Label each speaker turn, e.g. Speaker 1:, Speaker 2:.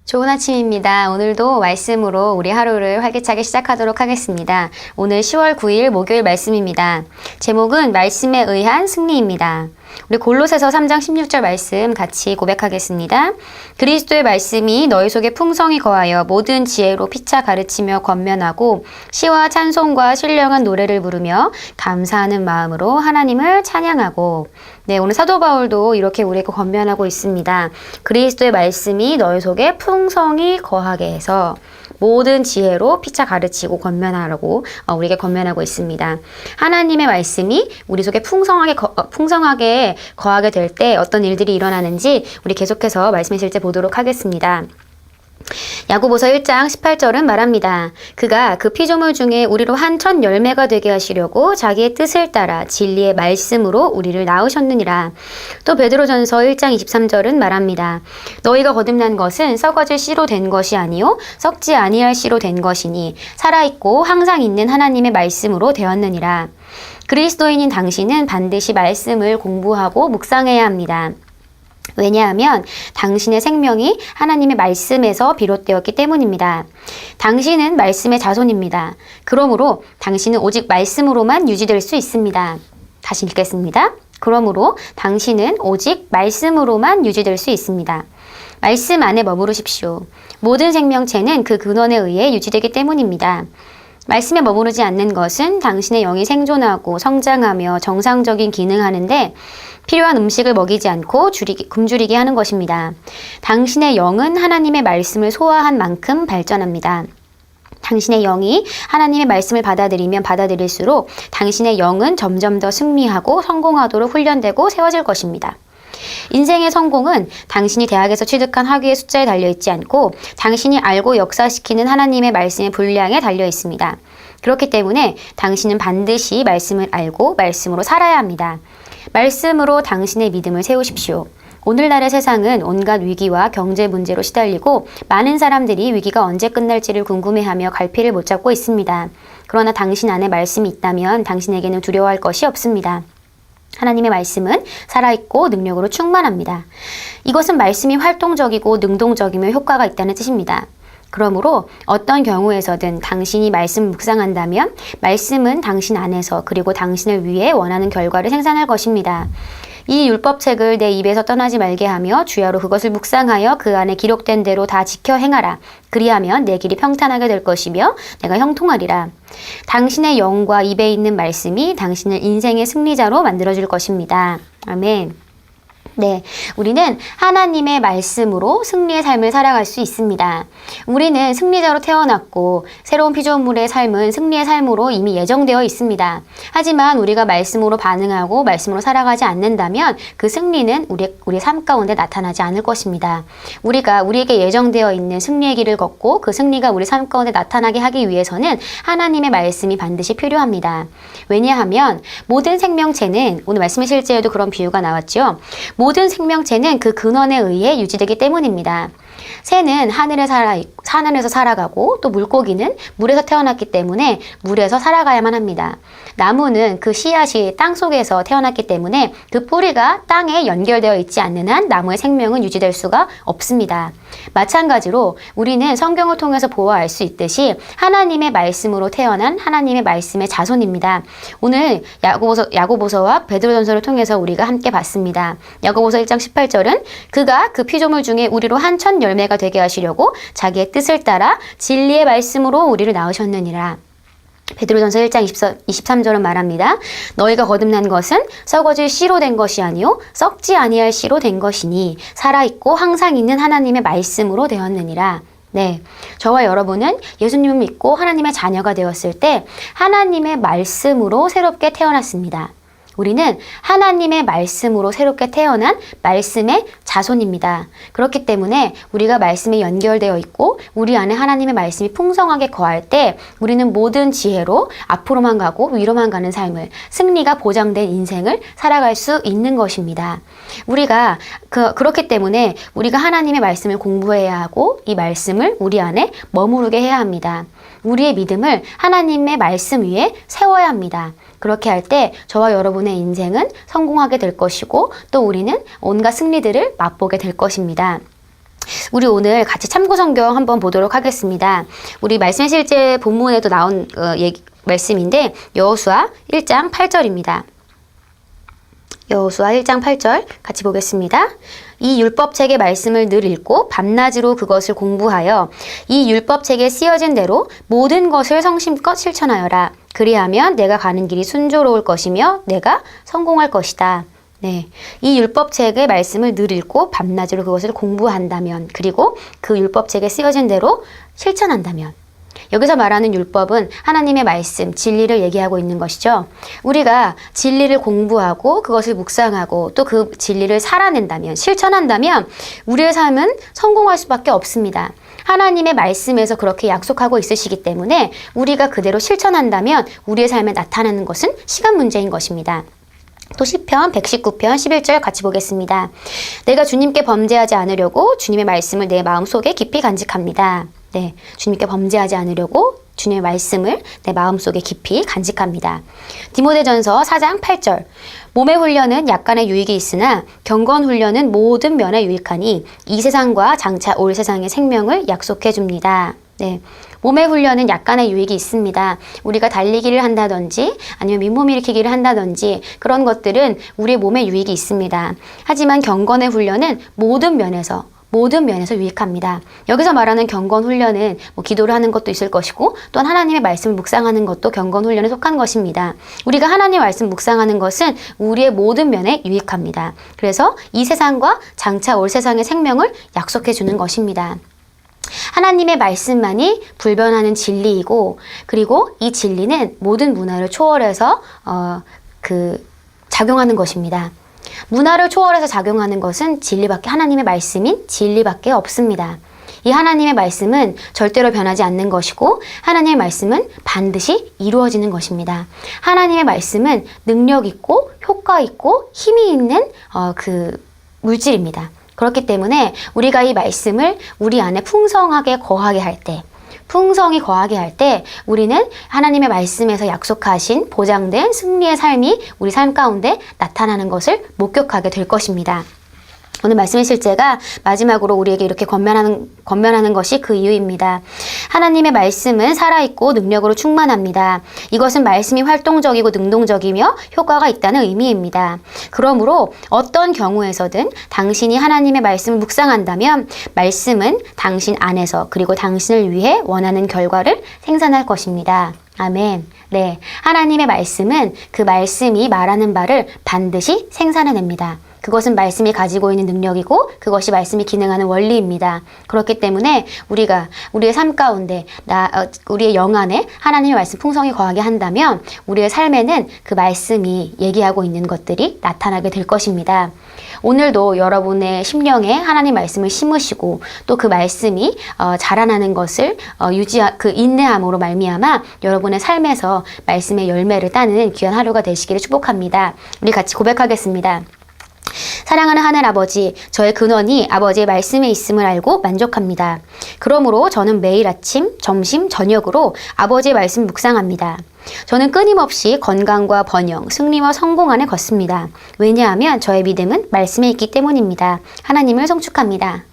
Speaker 1: 좋은 아침입니다. 오늘도 말씀으로 우리 하루를 활기차게 시작하도록 하겠습니다. 오늘 10월 9일 목요일 말씀입니다. 제목은 말씀에 의한 승리입니다. 우리 골로새서 3장 16절 말씀 같이 고백하겠습니다. 그리스도의 말씀이 너희 속에 풍성히 거하여 모든 지혜로 피차 가르치며 권면하고 시와 찬송과 신령한 노래를 부르며 감사하는 마음으로 하나님을 찬양하고. 네, 오늘 사도 바울도 이렇게 우리에게 권면하고 있습니다. 그리스도의 말씀이 너희 속에 풍성히 거하게 해서 모든 지혜로 피차 가르치고 권면하라고 우리에게 권면하고 있습니다. 하나님의 말씀이 우리 속에 풍성하게 거하게 될 때 어떤 일들이 일어나는지 우리 계속해서 말씀의 실제 보도록 하겠습니다. 야고보서 1장 18절은 말합니다. 그가 그 피조물 중에 우리로 한 첫 열매가 되게 하시려고 자기의 뜻을 따라 진리의 말씀으로 우리를 낳으셨느니라. 또 베드로전서 1장 23절은 말합니다. 너희가 거듭난 것은 썩어질 씨로 된 것이 아니요 썩지 아니할 씨로 된 것이니 살아있고 항상 있는 하나님의 말씀으로 되었느니라. 그리스도인인 당신은 반드시 말씀을 공부하고 묵상해야 합니다. 왜냐하면 당신의 생명이 하나님의 말씀에서 비롯되었기 때문입니다. 당신은 말씀의 자손입니다. 그러므로 당신은 오직 말씀으로만 유지될 수 있습니다. 다시 읽겠습니다. 그러므로 당신은 오직 말씀으로만 유지될 수 있습니다. 말씀 안에 머무르십시오. 모든 생명체는 그 근원에 의해 유지되기 때문입니다. 말씀에 머무르지 않는 것은 당신의 영이 생존하고 성장하며 정상적인 기능하는데 필요한 음식을 먹이지 않고 굶주리게 하는 것입니다. 당신의 영은 하나님의 말씀을 소화한 만큼 발전합니다. 당신의 영이 하나님의 말씀을 받아들이면 받아들일수록 당신의 영은 점점 더 승리하고 성공하도록 훈련되고 세워질 것입니다. 인생의 성공은 당신이 대학에서 취득한 학위의 숫자에 달려있지 않고 당신이 알고 역사시키는 하나님의 말씀의 분량에 달려 있습니다. 그렇기 때문에 당신은 반드시 말씀을 알고 말씀으로 살아야 합니다. 말씀으로 당신의 믿음을 세우십시오. 오늘날의 세상은 온갖 위기와 경제 문제로 시달리고 많은 사람들이 위기가 언제 끝날지를 궁금해하며 갈피를 못 잡고 있습니다. 그러나 당신 안에 말씀이 있다면 당신에게는 두려워할 것이 없습니다. 하나님의 말씀은 살아있고 능력으로 충만합니다. 이것은 말씀이 활동적이고 능동적이며 효과가 있다는 뜻입니다. 그러므로 어떤 경우에서든 당신이 말씀을 묵상한다면 말씀은 당신 안에서 그리고 당신을 위해 원하는 결과를 생산할 것입니다. 이 율법책을 내 입에서 떠나지 말게 하며 주야로 그것을 묵상하여 그 안에 기록된 대로 다 지켜 행하라. 그리하면 내 길이 평탄하게 될 것이며 내가 형통하리라. 당신의 영과 입에 있는 말씀이 당신을 인생의 승리자로 만들어줄 것입니다. 아멘. 네, 우리는 하나님의 말씀으로 승리의 삶을 살아갈 수 있습니다. 우리는 승리자로 태어났고 새로운 피조물의 삶은 승리의 삶으로 이미 예정되어 있습니다. 하지만 우리가 말씀으로 반응하고 말씀으로 살아가지 않는다면 그 승리는 우리의 삶 가운데 나타나지 않을 것입니다. 우리에게 예정되어 있는 승리의 길을 걷고 그 승리가 우리 삶 가운데 나타나게 하기 위해서는 하나님의 말씀이 반드시 필요합니다. 왜냐하면 모든 생명체는 오늘 말씀의 실제에도 그런 비유가 나왔죠. 모든 생명체는 그 근원에 의해 유지되기 때문입니다. 새는 하늘에서 살아가고 또 물고기는 물에서 태어났기 때문에 물에서 살아가야만 합니다. 나무는 그 씨앗이 땅 속에서 태어났기 때문에 그 뿌리가 땅에 연결되어 있지 않는 한 나무의 생명은 유지될 수가 없습니다. 마찬가지로 우리는 성경을 통해서 보아 알 수 있듯이 하나님의 말씀으로 태어난 하나님의 말씀의 자손입니다. 오늘 야고보서와 베드로전서를 통해서 우리가 함께 봤습니다. 야고보서 1장 18절은 그가 그 피조물 중에 우리로 한 첫 열매가 되게 하시려고 자기의 뜻을 따라 진리의 말씀으로 우리를 낳으셨느니라. 베드로전서 1장 23절은 말합니다. 너희가 거듭난 것은 썩어질 씨로 된 것이 아니요 썩지 아니할 씨로 된 것이니 살아있고 항상 있는 하나님의 말씀으로 되었느니라. 네, 저와 여러분은 예수님을 믿고 하나님의 자녀가 되었을 때 하나님의 말씀으로 새롭게 태어났습니다. 우리는 하나님의 말씀으로 새롭게 태어난 말씀의 자손입니다. 그렇기 때문에 우리가 말씀에 연결되어 있고 우리 안에 하나님의 말씀이 풍성하게 거할 때 우리는 모든 지혜로 앞으로만 가고 위로만 가는 삶을, 승리가 보장된 인생을 살아갈 수 있는 것입니다. 우리가 그렇기 때문에 우리가 하나님의 말씀을 공부해야 하고 이 말씀을 우리 안에 머무르게 해야 합니다. 우리의 믿음을 하나님의 말씀 위에 세워야 합니다. 그렇게 할 때 저와 여러분의 인생은 성공하게 될 것이고 또 우리는 온갖 승리들을 맛보게 될 것입니다. 우리 오늘 같이 참고 성경 한번 보도록 하겠습니다. 우리 말씀의 실제 본문에도 나온 말씀인데 여호수아 1장 8절입니다. 여호수아 1장 8절 같이 보겠습니다. 이 율법책의 말씀을 늘 읽고 밤낮으로 그것을 공부하여 이 율법책에 쓰여진 대로 모든 것을 성심껏 실천하여라. 그리하면 내가 가는 길이 순조로울 것이며 내가 성공할 것이다. 네, 이 율법책의 말씀을 늘 읽고 밤낮으로 그것을 공부한다면, 그리고 그 율법책에 쓰여진 대로 실천한다면, 여기서 말하는 율법은 하나님의 말씀, 진리를 얘기하고 있는 것이죠. 우리가 진리를 공부하고 그것을 묵상하고 또 그 진리를 살아낸다면, 실천한다면 우리의 삶은 성공할 수밖에 없습니다. 하나님의 말씀에서 그렇게 약속하고 있으시기 때문에 우리가 그대로 실천한다면 우리의 삶에 나타나는 것은 시간 문제인 것입니다. 또 시편 119편 11절 같이 보겠습니다. 내가 주님께 범죄하지 않으려고 주님의 말씀을 내 마음속에 깊이 간직합니다. 네, 주님께 범죄하지 않으려고 주님의 말씀을 내 마음속에 깊이 간직합니다. 디모데전서 4장 8절. 몸의 훈련은 약간의 유익이 있으나 경건 훈련은 모든 면에 유익하니 이 세상과 장차 올 세상의 생명을 약속해 줍니다. 네, 몸의 훈련은 약간의 유익이 있습니다. 우리가 달리기를 한다든지 아니면 민몸 일으키기를 한다든지 그런 것들은 우리의 몸에 유익이 있습니다. 하지만 경건의 훈련은 모든 면에서 유익합니다. 여기서 말하는 경건 훈련은 기도를 하는 것도 있을 것이고 또한 하나님의 말씀을 묵상하는 것도 경건 훈련에 속한 것입니다. 우리가 하나님의 말씀 묵상하는 것은 우리의 모든 면에 유익합니다. 그래서 이 세상과 장차 올 세상의 생명을 약속해 주는 것입니다. 하나님의 말씀만이 불변하는 진리이고, 그리고 이 진리는 모든 문화를 초월해서 작용하는 것입니다. 문화를 초월해서 작용하는 것은 진리밖에, 하나님의 말씀인 진리밖에 없습니다. 이 하나님의 말씀은 절대로 변하지 않는 것이고 하나님의 말씀은 반드시 이루어지는 것입니다. 하나님의 말씀은 능력 있고 효과 있고 힘이 있는 물질입니다. 그렇기 때문에 우리가 이 말씀을 우리 안에 풍성하게 거하게 할 때, 풍성히 거하게 할 때 우리는 하나님의 말씀에서 약속하신 보장된 승리의 삶이 우리 삶 가운데 나타나는 것을 목격하게 될 것입니다. 오늘 말씀의 실제가 마지막으로 우리에게 이렇게 권면하는 것이 그 이유입니다. 하나님의 말씀은 살아있고 능력으로 충만합니다. 이것은 말씀이 활동적이고 능동적이며 효과가 있다는 의미입니다. 그러므로 어떤 경우에서든 당신이 하나님의 말씀을 묵상한다면 말씀은 당신 안에서 그리고 당신을 위해 원하는 결과를 생산할 것입니다. 아멘. 네, 하나님의 말씀은 그 말씀이 말하는 바를 반드시 생산해냅니다. 그것은 말씀이 가지고 있는 능력이고 그것이 말씀이 기능하는 원리입니다. 그렇기 때문에 우리가 우리의 삶 가운데 우리의 영 안에 하나님의 말씀 풍성히 거하게 한다면 우리의 삶에는 그 말씀이 얘기하고 있는 것들이 나타나게 될 것입니다. 오늘도 여러분의 심령에 하나님 말씀을 심으시고 또 그 말씀이 자라나는 것을 그 인내함으로 말미암아 여러분의 삶에서 말씀의 열매를 따는 귀한 하루가 되시기를 축복합니다. 우리 같이 고백하겠습니다. 사랑하는 하늘 아버지, 저의 근원이 아버지의 말씀에 있음을 알고 만족합니다. 그러므로 저는 매일 아침, 점심, 저녁으로 아버지의 말씀 묵상합니다. 저는 끊임없이 건강과 번영, 승리와 성공 안에 걷습니다. 왜냐하면 저의 믿음은 말씀에 있기 때문입니다. 하나님을 송축합니다.